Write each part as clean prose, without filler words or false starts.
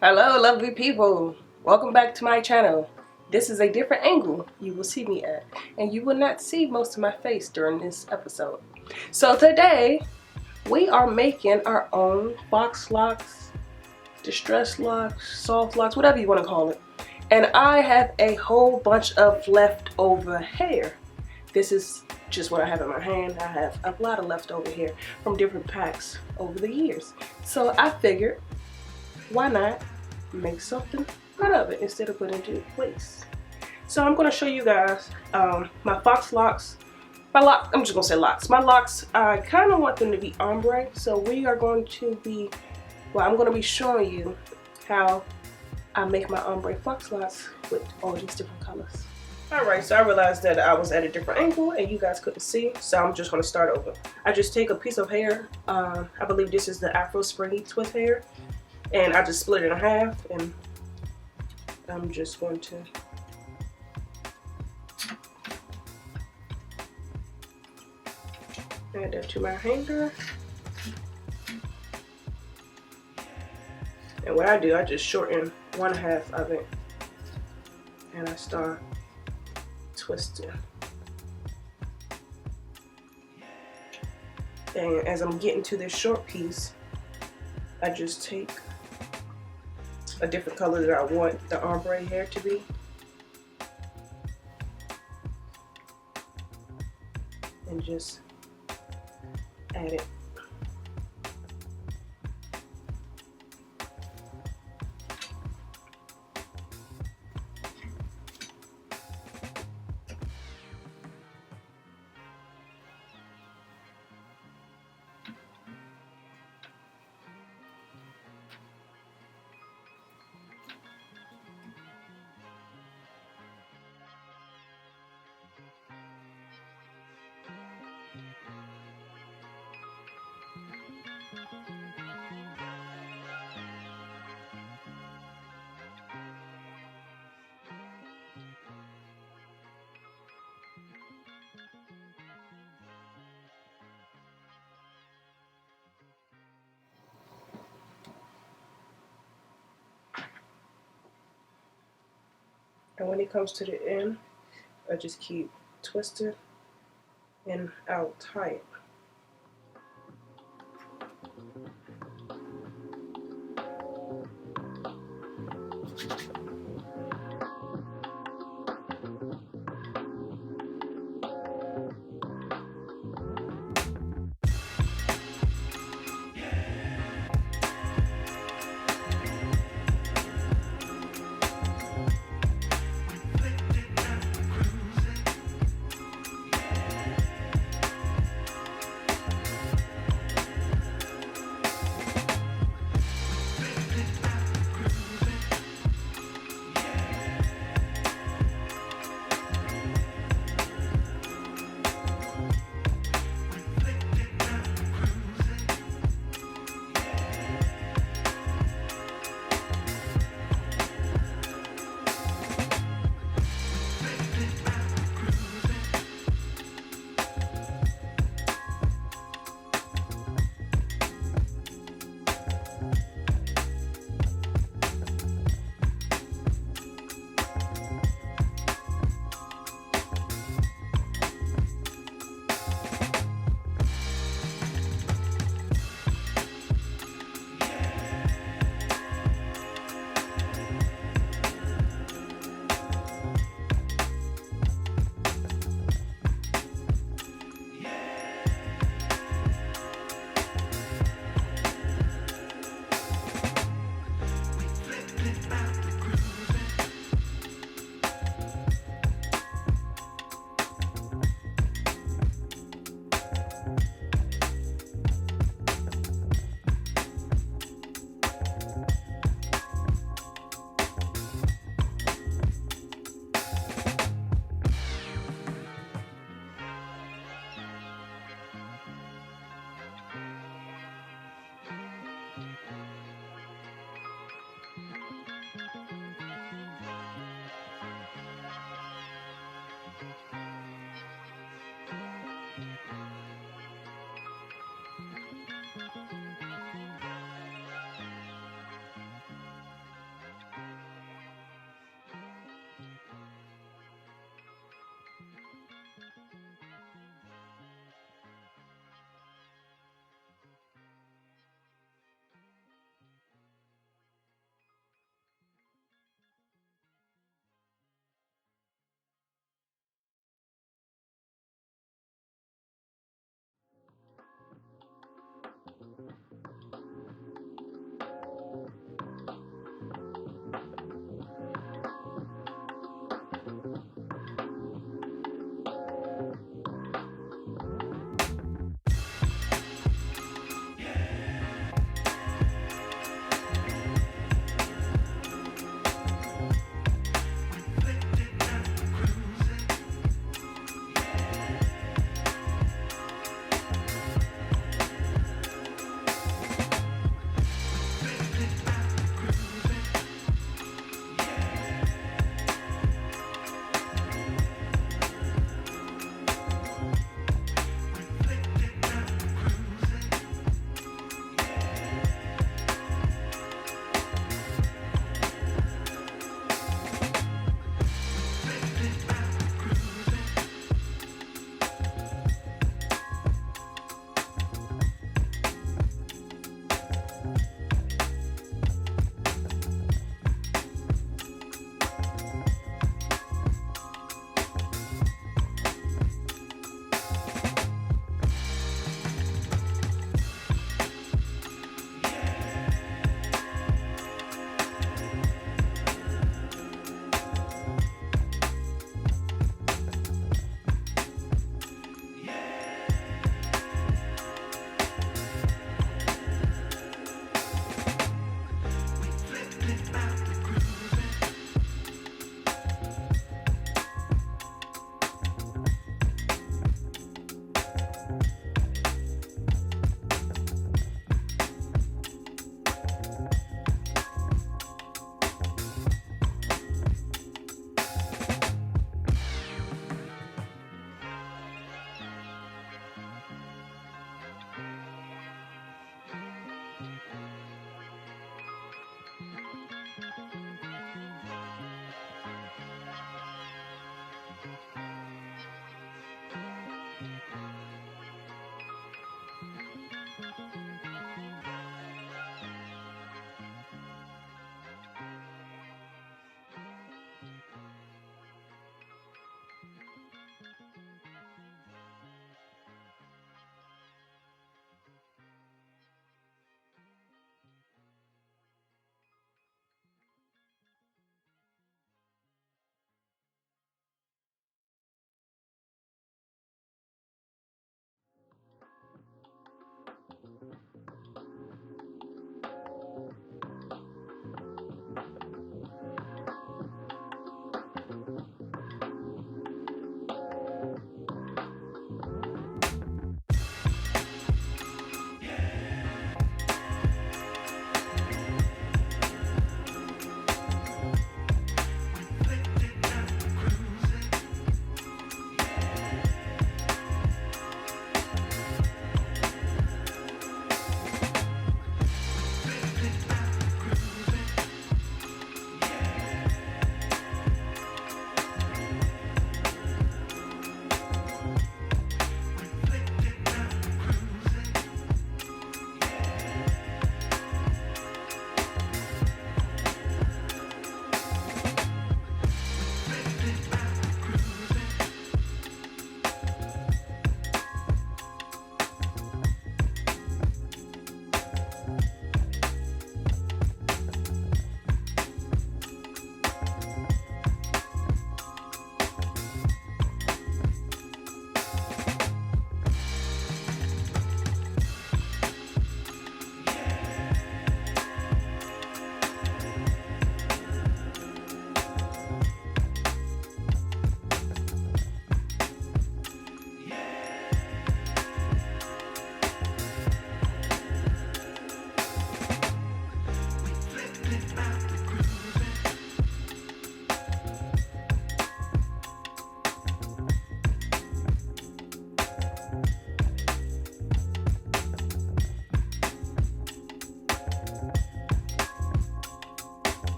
Hello lovely people, welcome back to my channel. This is a different angle you will see me at, and you will not see most of my face during this episode. So today we are making our own box locks, distress locks, soft locks, whatever you want to call it. And I have a whole bunch of leftover hair. This is just what I have in my hand. I have a lot of leftover hair from different packs over the years. So I figured, why not make something out of it instead of putting it to waste? So I'm going to show you guys my fox locks. I'm just going to say locks. My locks, I kind of want them to be ombre. So we are going to be, I'm going to be showing you how I make my ombre fox locks with all these different colors. Alright, so I realized that I was at a different angle and you guys couldn't see, so I'm just going to start over. I just take a piece of hair, I believe this is the Afro Springy twist hair, and I just split it in half, and I'm just going to add that to my hanger. And what I do, I just shorten one half of it and I start twisting. And as I'm getting to this short piece, I just take a different color that I want the ombre hair to be. And just add it. And when it comes to the end, I just keep twisting and I'll tie it.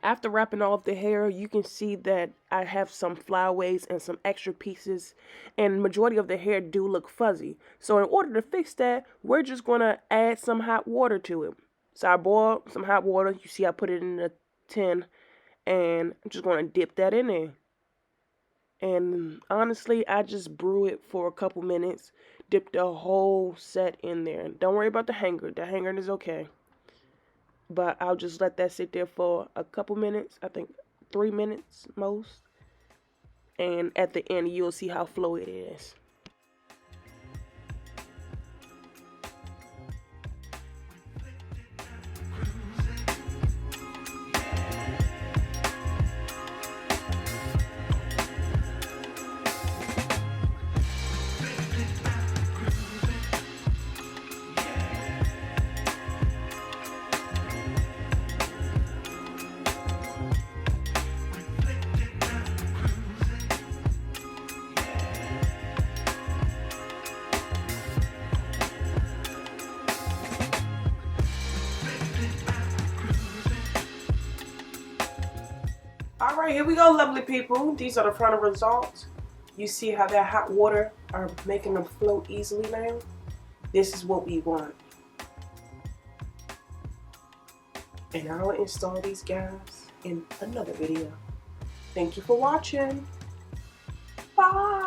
After wrapping all of the hair, you can see that I have some flyaways and some extra pieces, and majority of the hair do look fuzzy. So in order to fix that, we're just going to add some hot water to it. So I boiled some hot water. You see I put it in a tin, and I'm just going to dip that in there. And honestly, I just brew it for a couple minutes, dip the whole set in there. Don't worry about the hanger. The hanger is okay. But I'll just let that sit there for a couple minutes. I think 3 minutes most. And at the end, you'll see how flowy it is. Alright, here we go, lovely people. These are the final results. You see how that hot water are making them float easily now? This is what we want. And I'll install these guys in another video. Thank you for watching. Bye.